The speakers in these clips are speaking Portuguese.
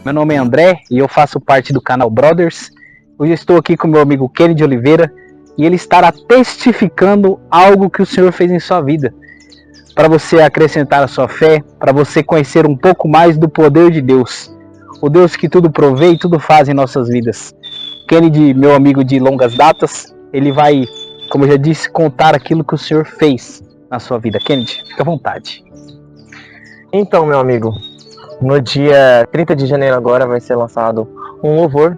Meu nome é André e eu faço parte do canal Brothers. Hoje eu estou aqui com meu amigo Kennedy Oliveira e ele estará testificando algo que o Senhor fez em sua vida, para você acrescentar a sua fé, para você conhecer um pouco mais do poder de Deus, o Deus que tudo provê e tudo faz em nossas vidas. Kennedy, meu amigo de longas datas, ele vai, como eu já disse, contar aquilo que o Senhor fez na sua vida. Kennedy, fica à vontade. Então, meu amigo, no dia 30 de janeiro agora vai ser lançado um louvor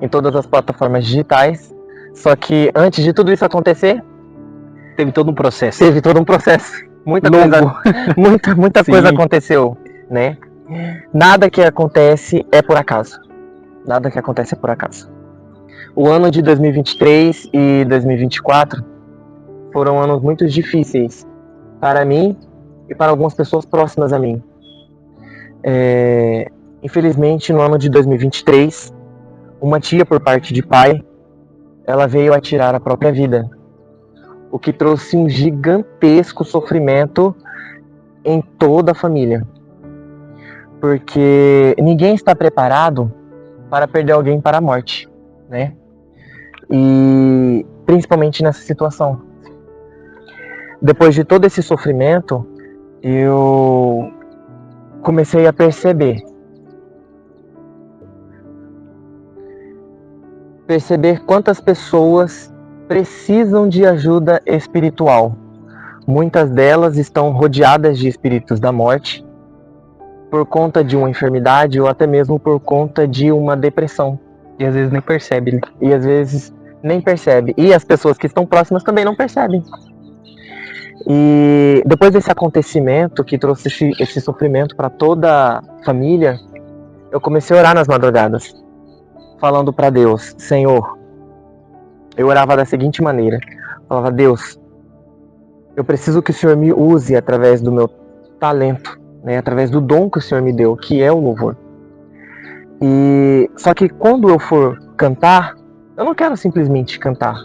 em todas as plataformas digitais. Só que antes de tudo isso acontecer, Teve todo um processo. teve todo um processo. Muita coisa aconteceu, né? Nada que acontece é por acaso. Nada que acontece é por acaso. O ano de 2023 e 2024 foram anos muito difíceis para mim e para algumas pessoas próximas a mim. Infelizmente, no ano de 2023, uma tia por parte de pai, ela veio a tirar a própria vida, o que trouxe um gigantesco sofrimento em toda a família, porque ninguém está preparado para perder alguém para a morte, né? E principalmente nessa situação. Depois de todo esse sofrimento, eu comecei a perceber quantas pessoas precisam de ajuda espiritual. Muitas delas estão rodeadas de espíritos da morte por conta de uma enfermidade ou até mesmo por conta de uma depressão. E às vezes nem percebe, né? E às vezes nem percebe. E as pessoas que estão próximas também não percebem. E depois desse acontecimento que trouxe esse sofrimento para toda a família, eu comecei a orar nas madrugadas, falando para Deus: Senhor, eu orava da seguinte maneira, falava: Deus, eu preciso que o Senhor me use através do meu talento, né, através do dom que o Senhor me deu, que é o louvor. E só que quando eu for cantar, eu não quero simplesmente cantar.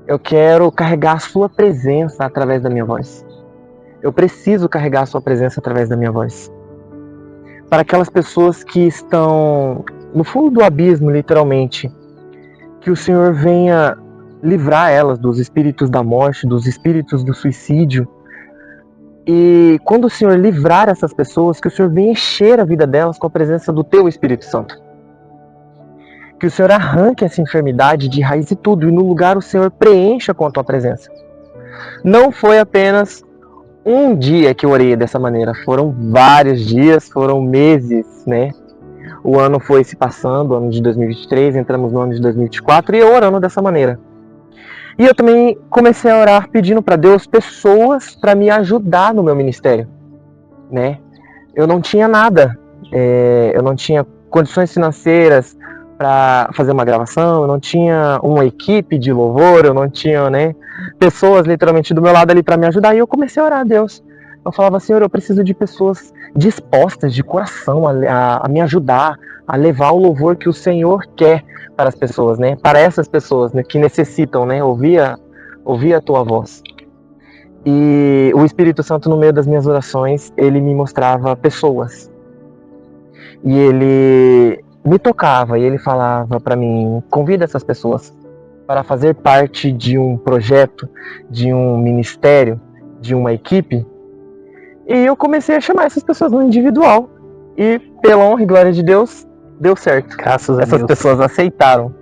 Eu quero carregar a sua presença através da minha voz. Eu preciso carregar a sua presença através da minha voz. Para aquelas pessoas que estão no fundo do abismo, literalmente, que o Senhor venha livrar elas dos espíritos da morte, dos espíritos do suicídio. E quando o Senhor livrar essas pessoas, que o Senhor venha encher a vida delas com a presença do Teu Espírito Santo. Que o Senhor arranque essa enfermidade de raiz e tudo, e no lugar o Senhor preencha com a Tua presença. Não foi apenas um dia que eu orei dessa maneira, foram vários dias, foram meses, né? O ano foi se passando, o ano de 2023, entramos no ano de 2024, e eu orando dessa maneira. E eu também comecei a orar pedindo para Deus pessoas para me ajudar no meu ministério, né? Eu não tinha nada, eu não tinha condições financeiras para fazer uma gravação, eu não tinha uma equipe de louvor, eu não tinha, né, pessoas literalmente do meu lado ali para me ajudar, e eu comecei a orar a Deus. Eu falava: Senhor, eu preciso de pessoas dispostas de coração a me ajudar, a levar o louvor que o Senhor quer para as pessoas, né, para essas pessoas, né, que necessitam, né, ouvir a tua voz. E o Espírito Santo, no meio das minhas orações, ele me mostrava pessoas. E ele me tocava e ele falava para mim: convida essas pessoas para fazer parte de um projeto, de um ministério, de uma equipe. E eu comecei a chamar essas pessoas no individual. E pela honra e glória de Deus, deu certo. Graças a Essas Deus. pessoas aceitaram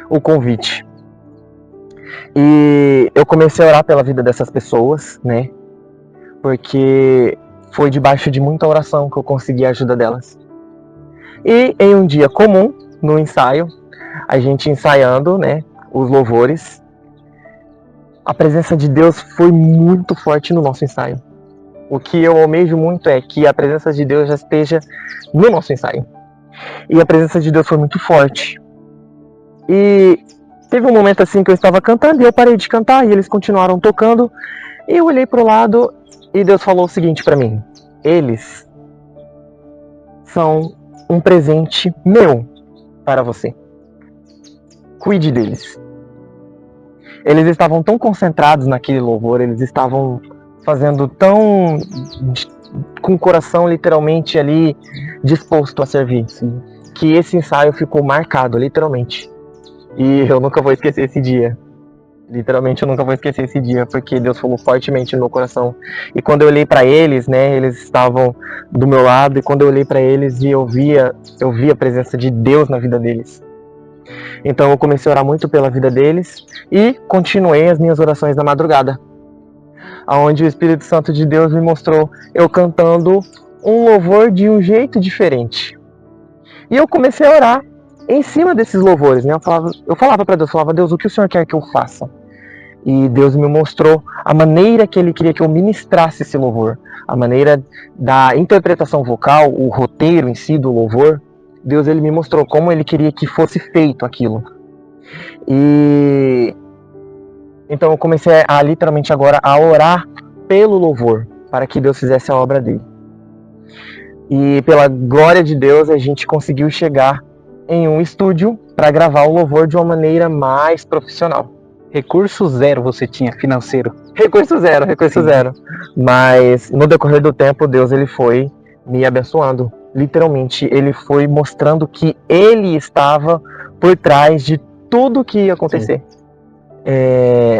o convite. E eu comecei a orar pela vida dessas pessoas, né? Porque foi debaixo de muita oração que eu consegui a ajuda delas. E em um dia comum, no ensaio, a gente ensaiando, né, os louvores, a presença de Deus foi muito forte no nosso ensaio. O que eu almejo muito é que a presença de Deus já esteja no nosso ensaio. E a presença de Deus foi muito forte. E teve um momento assim que eu estava cantando e eu parei de cantar e eles continuaram tocando. E eu olhei para o lado e Deus falou o seguinte para mim: eles são um presente meu para você. Cuide deles. Eles estavam tão concentrados naquele louvor, eles estavam fazendo com o coração literalmente ali disposto a servir. Sim. Que esse ensaio ficou marcado, literalmente. E eu nunca vou esquecer esse dia. Literalmente eu nunca vou esquecer esse dia, porque Deus falou fortemente no meu coração. E quando eu olhei para eles, né, eles estavam do meu lado, e quando eu olhei para eles e eu via a presença de Deus na vida deles. Então eu comecei a orar muito pela vida deles e continuei as minhas orações na madrugada, onde o Espírito Santo de Deus me mostrou eu cantando um louvor de um jeito diferente. E eu comecei a orar em cima desses louvores, né? Eu falava para Deus, Deus, o que o Senhor quer que eu faça? E Deus me mostrou a maneira que Ele queria que eu ministrasse esse louvor, a maneira da interpretação vocal, o roteiro em si do louvor. Deus, Ele me mostrou como Ele queria que fosse feito aquilo. E então eu comecei a literalmente agora a orar pelo louvor, para que Deus fizesse a obra dele. E pela glória de Deus a gente conseguiu chegar em um estúdio para gravar o louvor de uma maneira mais profissional. Recurso zero você tinha, financeiro. Recurso zero. Mas no decorrer do tempo, Deus ele foi me abençoando. Literalmente, ele foi mostrando que ele estava por trás de tudo que ia acontecer.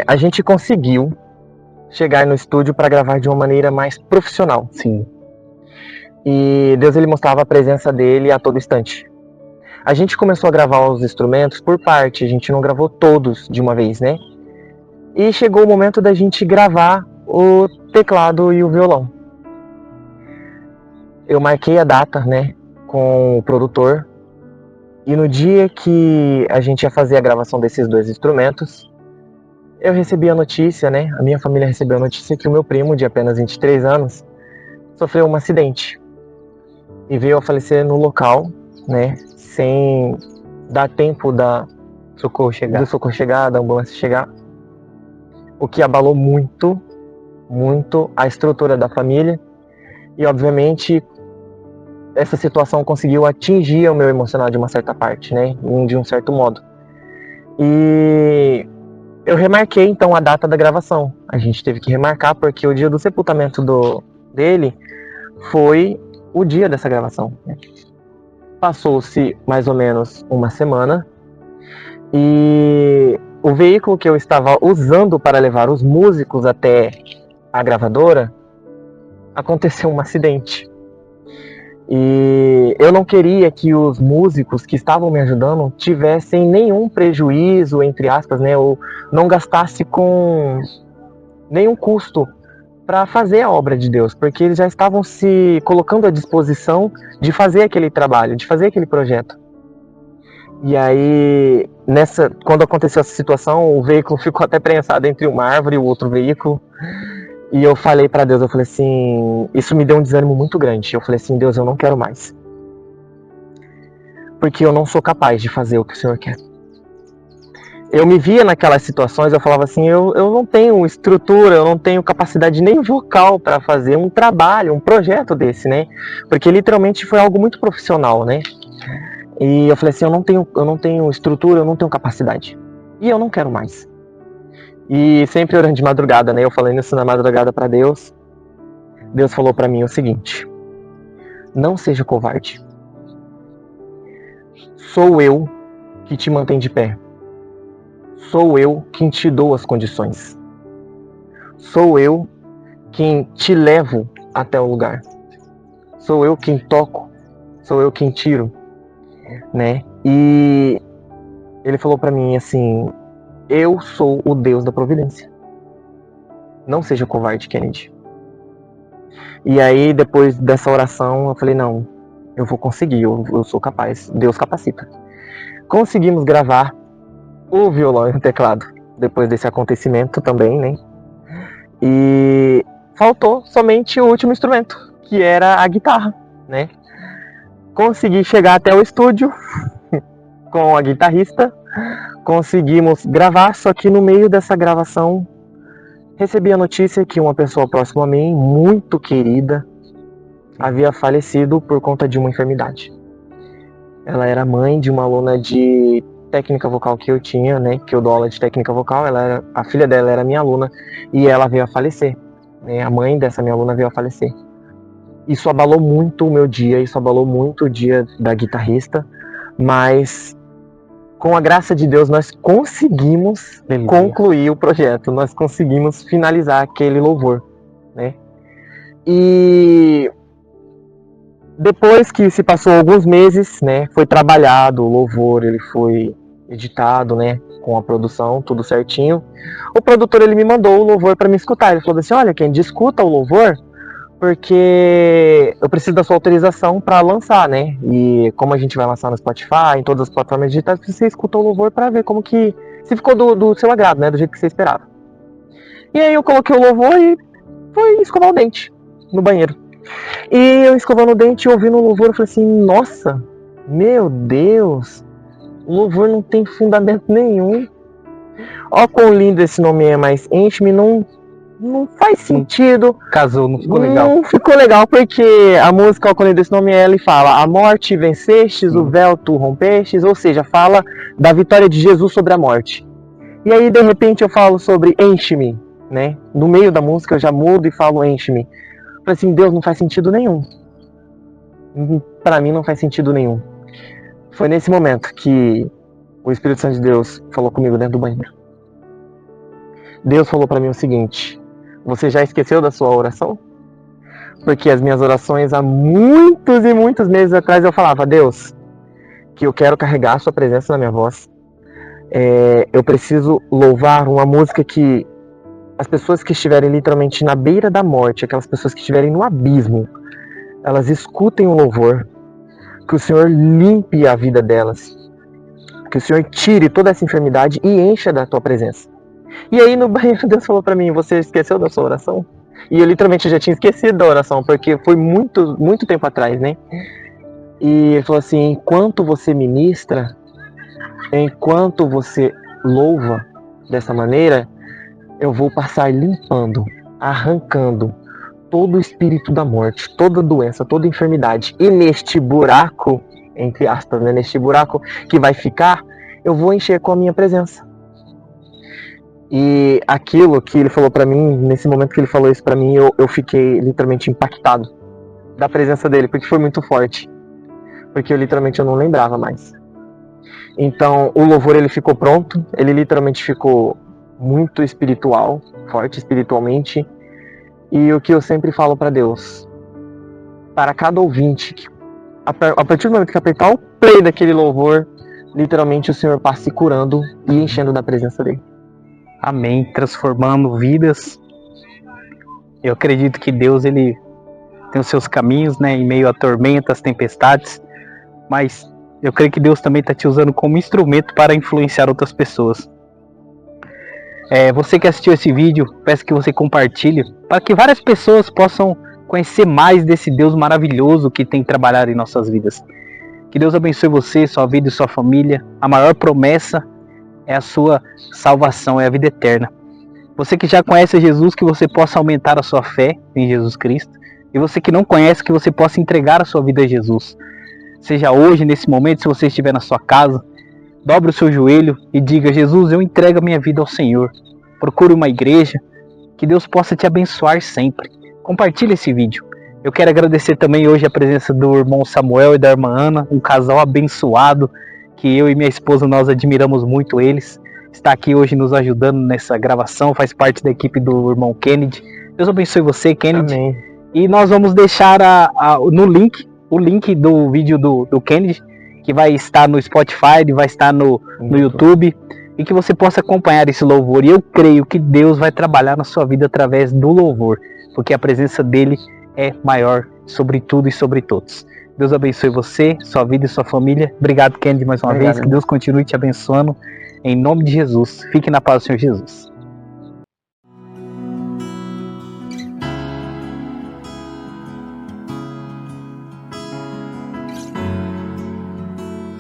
A gente conseguiu chegar no estúdio para gravar de uma maneira mais profissional. Sim. E Deus ele mostrava a presença dele a todo instante. A gente começou a gravar os instrumentos por parte, a gente não gravou todos de uma vez, né? E chegou o momento da gente gravar o teclado e o violão. Eu marquei a data, né, com o produtor. E no dia que a gente ia fazer a gravação desses dois instrumentos, eu recebi a notícia, né? A minha família recebeu a notícia que o meu primo, de apenas 23 anos, sofreu um acidente. E veio a falecer no local, né? Sem dar tempo do socorro chegar, da ambulância chegar. O que abalou muito, muito a estrutura da família. E, obviamente, essa situação conseguiu atingir o meu emocional de uma certa parte, né? De um certo modo. E eu remarquei, então, a data da gravação. A gente teve que remarcar porque o dia do sepultamento dele foi o dia dessa gravação, né? Passou-se mais ou menos uma semana e o veículo que eu estava usando para levar os músicos até a gravadora, aconteceu um acidente. E eu não queria que os músicos que estavam me ajudando tivessem nenhum prejuízo, entre aspas, né, ou não gastasse com nenhum custo para fazer a obra de Deus, porque eles já estavam se colocando à disposição de fazer aquele trabalho, de fazer aquele projeto. E aí, quando aconteceu essa situação, o veículo ficou até prensado entre uma árvore e o outro veículo. E eu falei para Deus, eu falei assim, isso me deu um desânimo muito grande. Eu falei assim, Deus, eu não quero mais. Porque eu não sou capaz de fazer o que o Senhor quer. Eu me via naquelas situações, eu falava assim, eu não tenho estrutura, eu não tenho capacidade nem vocal para fazer um trabalho, um projeto desse, né? Porque literalmente foi algo muito profissional, né? E eu falei assim, eu não tenho estrutura, eu não tenho capacidade. E eu não quero mais. E sempre orando de madrugada, né? Eu falando isso na madrugada para Deus. Deus falou para mim o seguinte: não seja covarde. Sou eu que te mantém de pé. Sou eu quem te dou as condições. Sou eu quem te levo até o lugar. Sou eu quem toco. Sou eu quem tiro, né? E ele falou para mim assim: eu sou o Deus da providência. Não seja covarde, Kennedy. E aí, depois dessa oração, eu falei, não, eu vou conseguir, eu sou capaz, Deus capacita. Conseguimos gravar o violão e o teclado, depois desse acontecimento também, né? E faltou somente o último instrumento, que era a guitarra, né? Consegui chegar até o estúdio com a guitarrista, conseguimos gravar, só que no meio dessa gravação recebi a notícia que uma pessoa próxima a mim, muito querida, havia falecido por conta de uma enfermidade. Ela era mãe de uma aluna de técnica vocal que eu tinha, né, que eu dou aula de técnica vocal. A filha dela era minha aluna e ela veio a falecer, né, a mãe dessa minha aluna veio a falecer. Isso abalou muito o meu dia, isso abalou muito o dia da guitarrista, mas com a graça de Deus nós conseguimos concluir o projeto, nós conseguimos finalizar aquele louvor, né? E depois que se passou alguns meses, né, foi trabalhado o louvor, ele foi editado, né, com a produção, tudo certinho. O produtor, ele me mandou o louvor para me escutar. Ele falou assim: olha, quem discuta o louvor, porque eu preciso da sua autorização para lançar, né? E como a gente vai lançar no Spotify, em todas as plataformas digitais, você escuta o louvor para ver como que se ficou do seu agrado, né, do jeito que você esperava. E aí eu coloquei o louvor e fui escovar o dente no banheiro. E eu escovando o dente e ouvindo o louvor, eu falei assim: nossa, meu Deus, o louvor não tem fundamento nenhum. Ó quão lindo esse nome é, mas Enche-me não faz sentido. Casou, não ficou legal. Não ficou legal porque a música, quando desse nome, ela fala: a morte vencestes, o véu tu rompestes, ou seja, fala da vitória de Jesus sobre a morte. E aí, de repente, eu falo sobre Enche-me, né? No meio da música eu já mudo e falo Enche-me. Falei assim: Deus, não faz sentido nenhum. Para mim não faz sentido nenhum. Foi nesse momento que o Espírito Santo de Deus falou comigo dentro do banheiro. Deus falou para mim o seguinte: você já esqueceu da sua oração? Porque as minhas orações há muitos e muitos meses atrás eu falava: Deus, que eu quero carregar a sua presença na minha voz. Eu preciso louvar uma música que as pessoas que estiverem literalmente na beira da morte, aquelas pessoas que estiverem no abismo, elas escutem o louvor, que o Senhor limpe a vida delas, que o Senhor tire toda essa enfermidade e encha da tua presença. E aí no banheiro Deus falou pra mim: você esqueceu da sua oração? E eu literalmente já tinha esquecido da oração, porque foi muito, muito tempo atrás, né? E ele falou assim: enquanto você ministra, enquanto você louva dessa maneira, eu vou passar limpando, arrancando todo o espírito da morte, toda doença, toda enfermidade. E neste buraco, entre aspas, né, neste buraco que vai ficar, eu vou encher com a minha presença. E aquilo que ele falou pra mim, nesse momento que ele falou isso pra mim, eu fiquei literalmente impactado da presença dele, porque foi muito forte. Porque eu literalmente não lembrava mais. Então o louvor, ele ficou pronto, ele literalmente ficou muito espiritual, forte espiritualmente. E o que eu sempre falo para Deus, para cada ouvinte, que a partir do momento que apertar o play daquele louvor, literalmente o Senhor passa se curando e enchendo da presença dele. Amém, transformando vidas. Eu acredito que Deus, ele tem os seus caminhos, né, em meio a tormentas, tempestades, mas eu creio que Deus também está te usando como instrumento para influenciar outras pessoas. Você que assistiu esse vídeo, peço que você compartilhe para que várias pessoas possam conhecer mais desse Deus maravilhoso que tem trabalhado em nossas vidas. Que Deus abençoe você, sua vida e sua família. A maior promessa é a sua salvação, é a vida eterna. Você que já conhece Jesus, que você possa aumentar a sua fé em Jesus Cristo. E você que não conhece, que você possa entregar a sua vida a Jesus. Seja hoje, nesse momento, se você estiver na sua casa, dobre o seu joelho e diga: Jesus, eu entrego a minha vida ao Senhor. Procure uma igreja, que Deus possa te abençoar sempre. Compartilhe esse vídeo. Eu quero agradecer também hoje a presença do irmão Samuel e da irmã Ana, um casal abençoado, que eu e minha esposa, nós admiramos muito eles. Está aqui hoje nos ajudando nessa gravação, faz parte da equipe do irmão Kennedy. Deus abençoe você, Kennedy. Amém. E nós vamos deixar no link, o link do vídeo do Kennedy, que vai estar no Spotify, vai estar no YouTube, e que você possa acompanhar esse louvor. E eu creio que Deus vai trabalhar na sua vida através do louvor, porque a presença dele é maior sobre tudo e sobre todos. Deus abençoe você, sua vida e sua família. Obrigado, Kennedy, mais uma vez. Que Deus continue te abençoando. Em nome de Jesus. Fique na paz do Senhor Jesus.